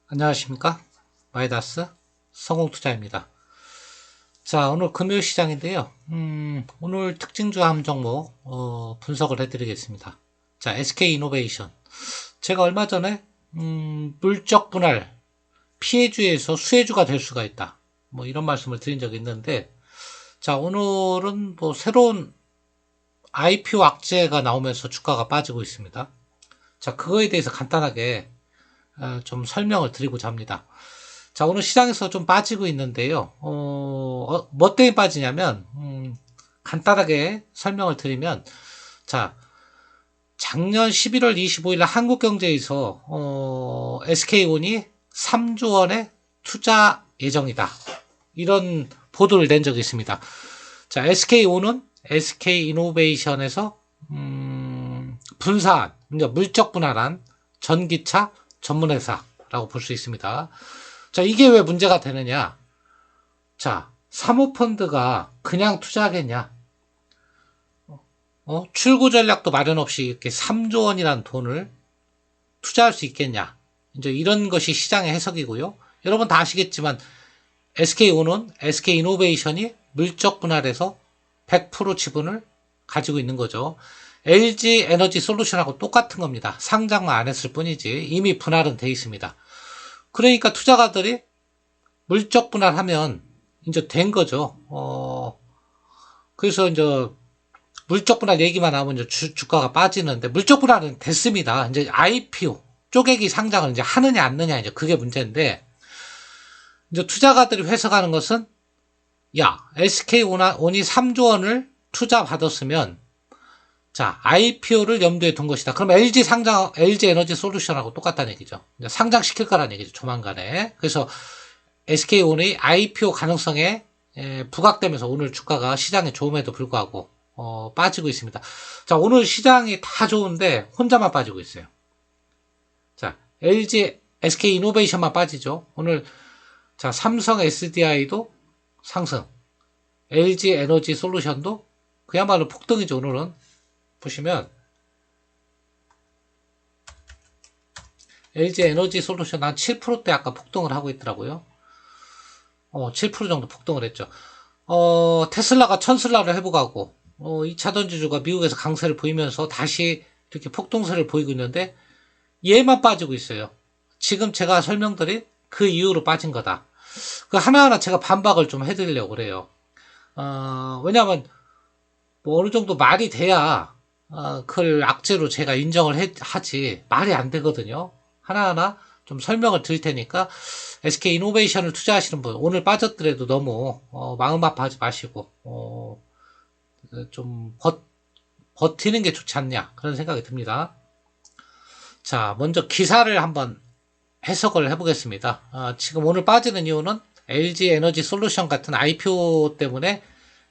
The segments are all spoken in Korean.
안녕하십니까? 마이다스 성공투자입니다. 자, 오늘 금요일 시장인데요. 오늘 특징주 한 종목 분석을 해드리겠습니다. 자, SK이노베이션. 제가 얼마 전에 물적 분할 피해주에서 수혜주가 될 수가 있다. 뭐 이런 말씀을 드린 적이 있는데, 자, 오늘은 뭐 새로운 IPO 악재가 나오면서 주가가 빠지고 있습니다. 자, 그거에 대해서 간단하게 좀 설명을 드리고자 합니다. 자, 오늘 시장에서 좀 빠지고 있는데요. 뭐 때문에 빠지냐면, 간단하게 설명을 드리면, 자, 작년 11월 25일 한국경제에서, SK온이 3조 원의 투자 예정이다. 이런 보도를 낸 적이 있습니다. 자, SK온은 SK이노베이션에서, 분사한, 그러니까 물적 분할한 전기차 전문회사라고 볼 수 있습니다. 자, 이게 왜 문제가 되느냐? 자, 사모펀드가 그냥 투자하겠냐? 출구 전략도 마련 없이 이렇게 3조 원이라는 돈을 투자할 수 있겠냐? 이제 이런 것이 시장의 해석이고요. 여러분 다 아시겠지만 SK온은 SK이노베이션이 물적 분할해서 100% 지분을 가지고 있는 거죠. LG에너지솔루션하고 똑같은 겁니다. 상장만 안 했을 뿐이지 이미 분할은 돼 있습니다. 그러니까 투자가들이 물적 분할하면 이제 된 거죠. 그래서 이제 물적 분할 얘기만 하면 이제 주가가 빠지는데 물적 분할은 됐습니다. 이제 IPO 쪼개기 상장을 이제 하느냐 안 하느냐 이제 그게 문제인데 이제 투자가들이 해석하는 것은 야 SK온이 3조 원을 투자 받았으면 자, IPO를 염두에 둔 것이다. 그럼 LG 에너지 솔루션하고 똑같다는 얘기죠. 상장시킬 거라는 얘기죠. 조만간에. 그래서 SK온의 IPO 가능성에 부각되면서 오늘 주가가 시장에 좋음에도 불구하고 빠지고 있습니다. 자, 오늘 시장이 다 좋은데 혼자만 빠지고 있어요. 자, SK이노베이션만 빠지죠. 오늘 자, 삼성 SDI도 상승, LG 에너지 솔루션도 그야말로 폭등이죠. 오늘은 보시면 LG 에너지 솔루션 한 7%대 아까 폭등을 하고 있더라고요. 7% 정도 폭등을 했죠. 테슬라가 천슬라를 회복하고 2차 전지주가 미국에서 강세를 보이면서 다시 이렇게 폭등세를 보이고 있는데 얘만 빠지고 있어요. 지금 제가 설명드린 그 이유로 빠진 거다. 그 하나하나 제가 반박을 좀 해드리려고 그래요. 왜냐하면 뭐 어느 정도 말이 돼야 그걸 악재로 제가 인정을 하지 말이 안 되거든요. 하나하나 좀 설명을 드릴 테니까 SK이노베이션을 투자하시는 분 오늘 빠졌더라도 너무 마음 아파하지 마시고 좀 버티는 게 좋지 않냐 그런 생각이 듭니다. 자, 먼저 기사를 한번 해석을 해보겠습니다. 지금 오늘 빠지는 이유는 LG 에너지 솔루션 같은 IPO 때문에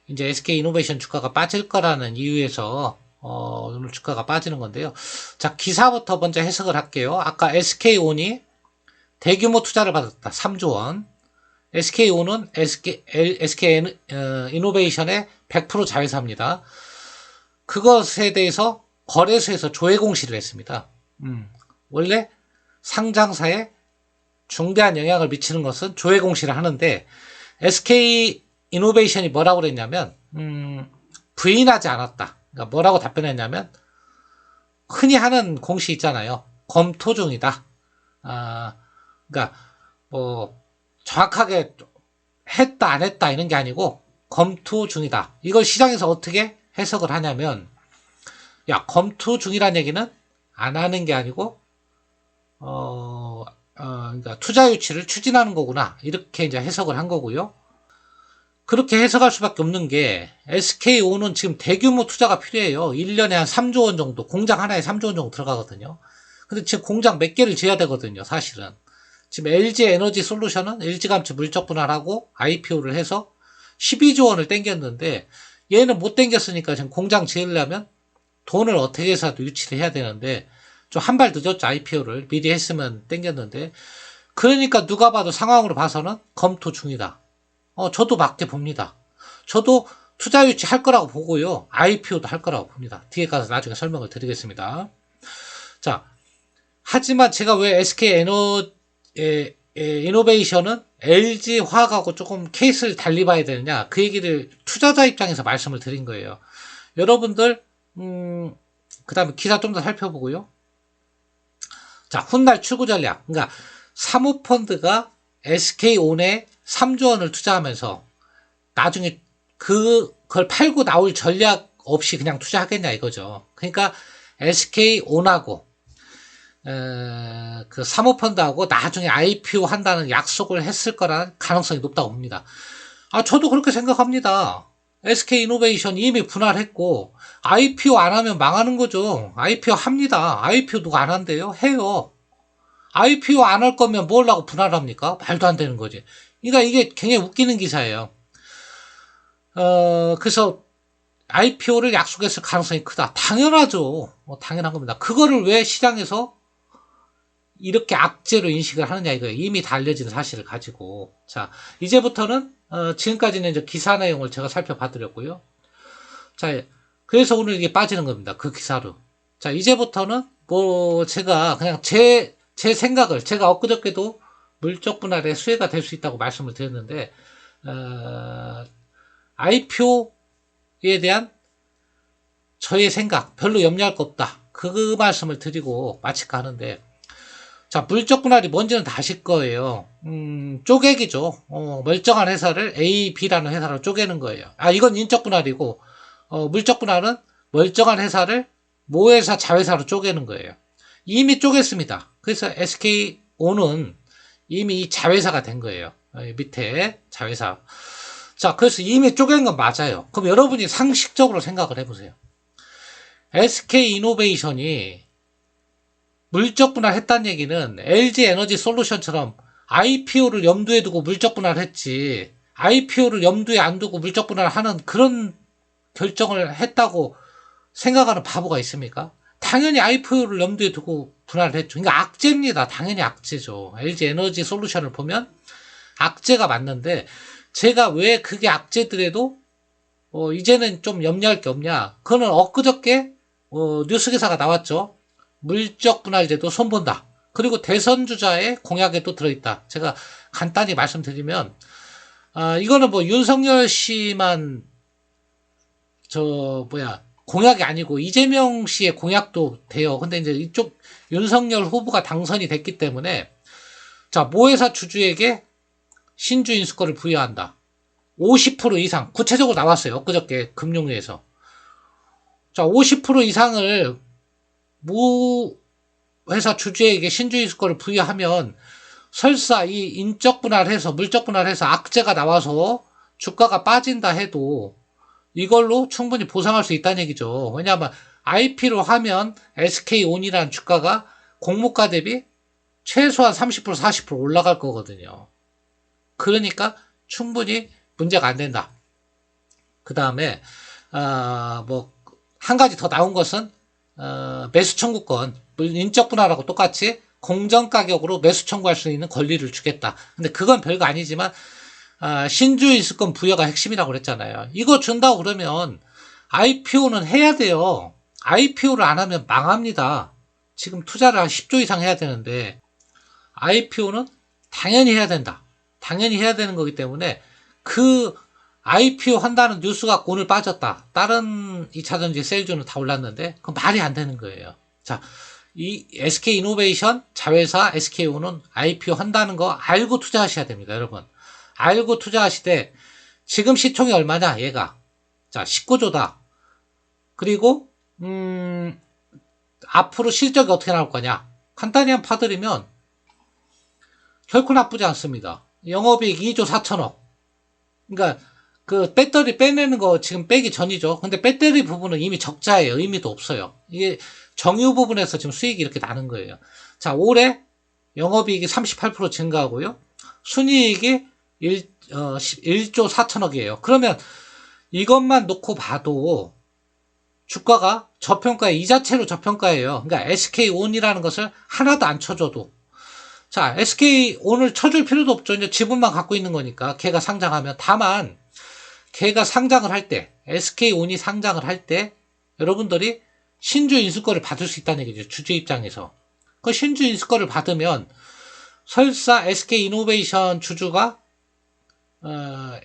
이제 SK이노베이션 주가가 빠질 거라는 이유에서 오늘 주가가 빠지는 건데요. 자, 기사부터 먼저 해석을 할게요. 아까 SK온이 대규모 투자를 받았다. 3조 원. SK온은 SK이노베이션의 100% 자회사입니다. 그것에 대해서 거래소에서 조회 공시를 했습니다. 원래 상장사에 중대한 영향을 미치는 것은 조회 공시를 하는데 SK이노베이션이 뭐라고 그랬냐면 부인하지 않았다. 그러니까 뭐라고 답변했냐면 흔히 하는 공시 있잖아요. 검토 중이다. 그러니까 뭐 정확하게 했다 안 했다 이런 게 아니고 검토 중이다. 이걸 시장에서 어떻게 해석을 하냐면 야 검토 중이란 얘기는 안 하는 게 아니고 그러니까 투자 유치를 추진하는 거구나. 이렇게 이제 해석을 한 거고요. 그렇게 해석할 수밖에 없는 게 SK온은 지금 대규모 투자가 필요해요. 1년에 한 3조 원 정도, 공장 하나에 3조 원 정도 들어가거든요. 근데 지금 공장 몇 개를 지어야 되거든요, 사실은. 지금 LG 에너지 솔루션은 LG감치 물적 분할하고 IPO를 해서 12조 원을 땡겼는데 얘는 못 땡겼으니까 지금 공장 지으려면 돈을 어떻게 해서도 유치를 해야 되는데 좀 한 발 늦었죠, IPO를. 미리 했으면 땡겼는데. 그러니까 누가 봐도 상황으로 봐서는 검토 중이다. 저도 맞게 봅니다. 저도 투자 유치 할 거라고 보고요. IPO도 할 거라고 봅니다. 뒤에 가서 나중에 설명을 드리겠습니다. 자, 하지만 제가 왜 이노베이션은 LG 화학하고 조금 케이스를 달리 봐야 되느냐, 그 얘기를 투자자 입장에서 말씀을 드린 거예요. 여러분들 그 다음에 기사 좀 더 살펴보고요. 자, 훗날 출구 전략. 그러니까 사모펀드가 SK온에 3조 원을 투자하면서 나중에 그걸 팔고 나올 전략 없이 그냥 투자하겠냐 이거죠. 그러니까 SK온하고 그 사모펀드하고 나중에 IPO 한다는 약속을 했을 거라는 가능성이 높다고 봅니다. 저도 그렇게 생각합니다. SK이노베이션 이미 분할했고 IPO 안 하면 망하는 거죠. IPO 합니다. IPO 누가 안 한대요? 해요. IPO 안 할 거면 뭘 하고 분할합니까? 말도 안 되는 거지. 그러니까 이게 굉장히 웃기는 기사예요. 그래서 IPO를 약속했을 가능성이 크다. 당연하죠. 당연한 겁니다. 그거를 왜 시장에서 이렇게 악재로 인식을 하느냐 이거예요. 이미 다 알려진 사실을 가지고. 자, 이제부터는 지금까지는 이제 기사 내용을 제가 살펴봐드렸고요. 자, 그래서 오늘 이게 빠지는 겁니다. 그 기사로. 자, 이제부터는 뭐 제가 그냥 제 생각을, 제가 엊그저께도 물적 분할의 수혜가 될 수 있다고 말씀을 드렸는데 IPO에 대한 저의 생각 별로 염려할 거 없다. 그 말씀을 드리고 마칠까 하는데, 자, 물적 분할이 뭔지는 다 아실 거예요. 쪼개기죠. 멀쩡한 회사를 A, B라는 회사로 쪼개는 거예요. 이건 인적 분할이고, 물적 분할은 멀쩡한 회사를 모회사, 자회사로 쪼개는 거예요. 이미 쪼갰습니다. 그래서 SK온은 이미 자회사가 된 거예요. 밑에 자회사. 자, 그래서 이미 쪼갠 건 맞아요. 그럼 여러분이 상식적으로 생각을 해보세요. SK이노베이션이 물적 분할했다는 얘기는 LG 에너지 솔루션처럼 IPO를 염두에 두고 물적 분할했지, IPO를 염두에 안 두고 물적 분할하는 그런 결정을 했다고 생각하는 바보가 있습니까? 당연히 IPO를 염두에 두고 분할을 했죠. 그러니까 악재입니다. 당연히 악재죠. LG 에너지 솔루션을 보면 악재가 맞는데, 제가 왜 그게 악재더라도 이제는 좀 염려할 게 없냐, 그거는 엊그저께 뉴스 기사가 나왔죠. 물적 분할제도 손본다. 그리고 대선 주자의 공약에도 들어있다. 제가 간단히 말씀드리면, 이거는 뭐 윤석열 씨만 공약이 아니고 이재명 씨의 공약도 돼요. 근데 이제 이쪽 윤석열 후보가 당선이 됐기 때문에, 자, 모회사 주주에게 신주 인수권을 부여한다. 50% 이상, 구체적으로 나왔어요. 엊그저께 금융위에서. 자, 50% 이상을 모회사 주주에게 신주 인수권을 부여하면 설사 이 인적 분할해서, 물적 분할해서 악재가 나와서 주가가 빠진다 해도 이걸로 충분히 보상할 수 있다는 얘기죠. 왜냐하면 IP로 하면 SK온이라는 주가가 공모가 대비 최소한 30% 40% 올라갈 거거든요. 그러니까 충분히 문제가 안 된다. 그 다음에 한 가지 더 나온 것은 매수 청구권, 인적 분할하고 똑같이 공정 가격으로 매수 청구할 수 있는 권리를 주겠다. 근데 그건 별거 아니지만 신주 인수권 부여가 핵심이라고 그랬잖아요. 이거 준다고 그러면 IPO는 해야 돼요. IPO를 안 하면 망합니다. 지금 투자를 한 10조 이상 해야 되는데 IPO는 당연히 해야 된다. 당연히 해야 되는 거기 때문에 그 IPO 한다는 뉴스가 오늘 빠졌다. 다른 2차전지 셀주는 다 올랐는데 그건 말이 안 되는 거예요. 자, 이 SK이노베이션 자회사 SK온은 IPO 한다는 거 알고 투자하셔야 됩니다, 여러분. 알고 투자하시되, 지금 시총이 얼마냐, 얘가. 자, 19조다. 그리고 앞으로 실적이 어떻게 나올 거냐. 간단히 한번 파드리면 결코 나쁘지 않습니다. 영업이익 2조 4천억. 그러니까 그 배터리 빼내는 거 지금 빼기 전이죠. 근데 배터리 부분은 이미 적자예요. 의미도 없어요. 이게 정유 부분에서 지금 수익이 이렇게 나는 거예요. 자, 올해 영업이익이 38% 증가하고요. 순이익이 1조 4천억이에요. 그러면 이것만 놓고 봐도 주가가 저평가에, 이 자체로 저평가예요. 그러니까 SK온이라는 것을 하나도 안 쳐줘도. 자, SK온을 쳐줄 필요도 없죠. 이제 지분만 갖고 있는 거니까. 걔가 상장하면. 다만 걔가 상장을 할 때, SK온이 상장을 할 때 여러분들이 신주 인수권을 받을 수 있다는 얘기죠. 주주 입장에서. 그 신주 인수권을 받으면 설사 SK이노베이션 주주가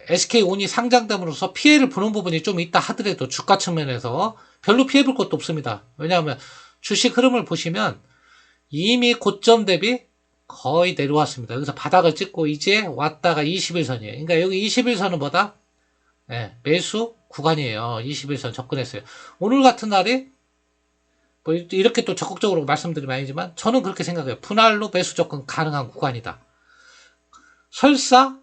SK온이 상장됨으로써 피해를 보는 부분이 좀 있다 하더라도 주가 측면에서 별로 피해 볼 것도 없습니다. 왜냐하면 주식 흐름을 보시면 이미 고점 대비 거의 내려왔습니다. 여기서 바닥을 찍고 이제 왔다가 21선이에요. 그러니까 여기 21선은 뭐다? 매수 구간이에요. 21선 접근했어요. 오늘 같은 날이 뭐 이렇게 또 적극적으로 말씀드리면 아니지만 저는 그렇게 생각해요. 분할로 매수 접근 가능한 구간이다. 설사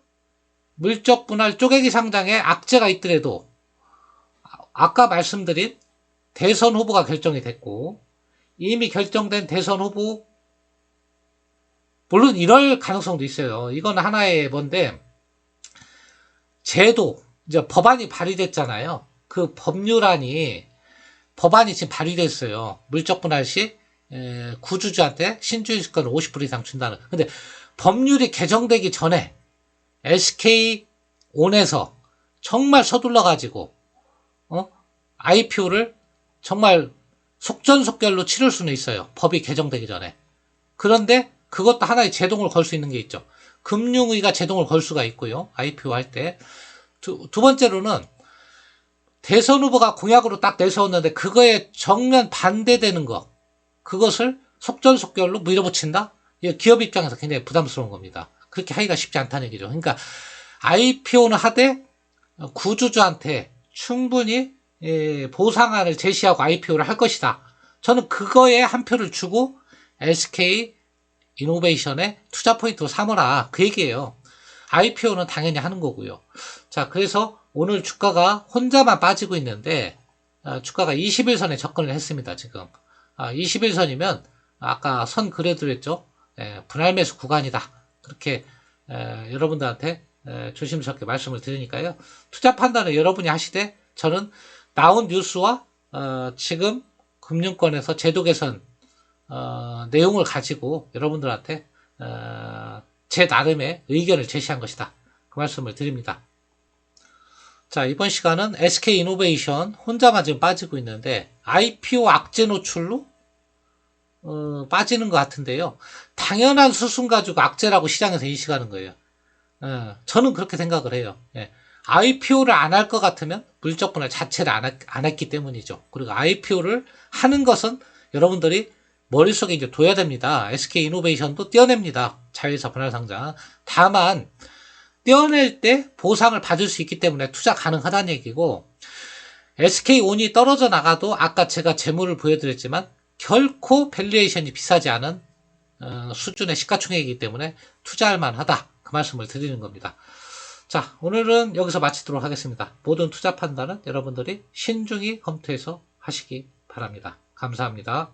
물적 분할 쪼개기 상장에 악재가 있더라도 아까 말씀드린 대선 후보가 결정이 됐고 이미 결정된 대선 후보 물론 이럴 가능성도 있어요. 이건 하나의 뭔데 제도 이제 법안이 발의됐잖아요. 그 법안이 지금 발의됐어요. 물적 분할 시 구주주한테 신주유권을 50% 이상 준다는. 근데 법률이 개정되기 전에 SK온에서 정말 서둘러가지고 IPO를 정말 속전속결로 치를 수는 있어요. 법이 개정되기 전에. 그런데 그것도 하나의 제동을 걸 수 있는 게 있죠. 금융위가 제동을 걸 수가 있고요. IPO 할 때. 두 번째로는 대선 후보가 공약으로 딱 내세웠는데 그거에 정면 반대되는 거. 그것을 속전속결로 밀어붙인다? 이거 기업 입장에서 굉장히 부담스러운 겁니다. 그렇게 하기가 쉽지 않다는 얘기죠. 그러니까 IPO는 하되 구주주한테 충분히 보상안을 제시하고 IPO를 할 것이다. 저는 그거에 한 표를 주고 SK 이노베이션에 투자 포인트로 삼어라. 그 얘기예요. IPO는 당연히 하는 거고요. 자, 그래서 오늘 주가가 혼자만 빠지고 있는데 주가가 21선에 접근을 했습니다. 지금 21선이면 아까 선 그려드렸죠. 분할 매수 구간이다. 그렇게 여러분들한테 조심스럽게 말씀을 드리니까요. 투자 판단을 여러분이 하시되 저는 나온 뉴스와 지금 금융권에서 제도 개선 내용을 가지고 여러분들한테 제 나름의 의견을 제시한 것이다. 그 말씀을 드립니다. 자, 이번 시간은 SK이노베이션 혼자만 지금 빠지고 있는데 IPO 악재 노출로 빠지는 것 같은데요. 당연한 수순 가지고 악재라고 시장에서 인식하는 거예요. 저는 그렇게 생각을 해요. IPO를 안 할 것 같으면 물적 분할 자체를 안 했기 때문이죠. 그리고 IPO를 하는 것은 여러분들이 머릿속에 이제 둬야 됩니다. SK이노베이션도 떼어냅니다. 자회사 분할 상장. 다만 떼어낼 때 보상을 받을 수 있기 때문에 투자 가능하다는 얘기고 SK온이 떨어져 나가도 아까 제가 재물을 보여드렸지만 결코 밸류에이션이 비싸지 않은 수준의 시가총액이기 때문에 투자할 만하다. 그 말씀을 드리는 겁니다. 자, 오늘은 여기서 마치도록 하겠습니다. 모든 투자 판단은 여러분들이 신중히 검토해서 하시기 바랍니다. 감사합니다.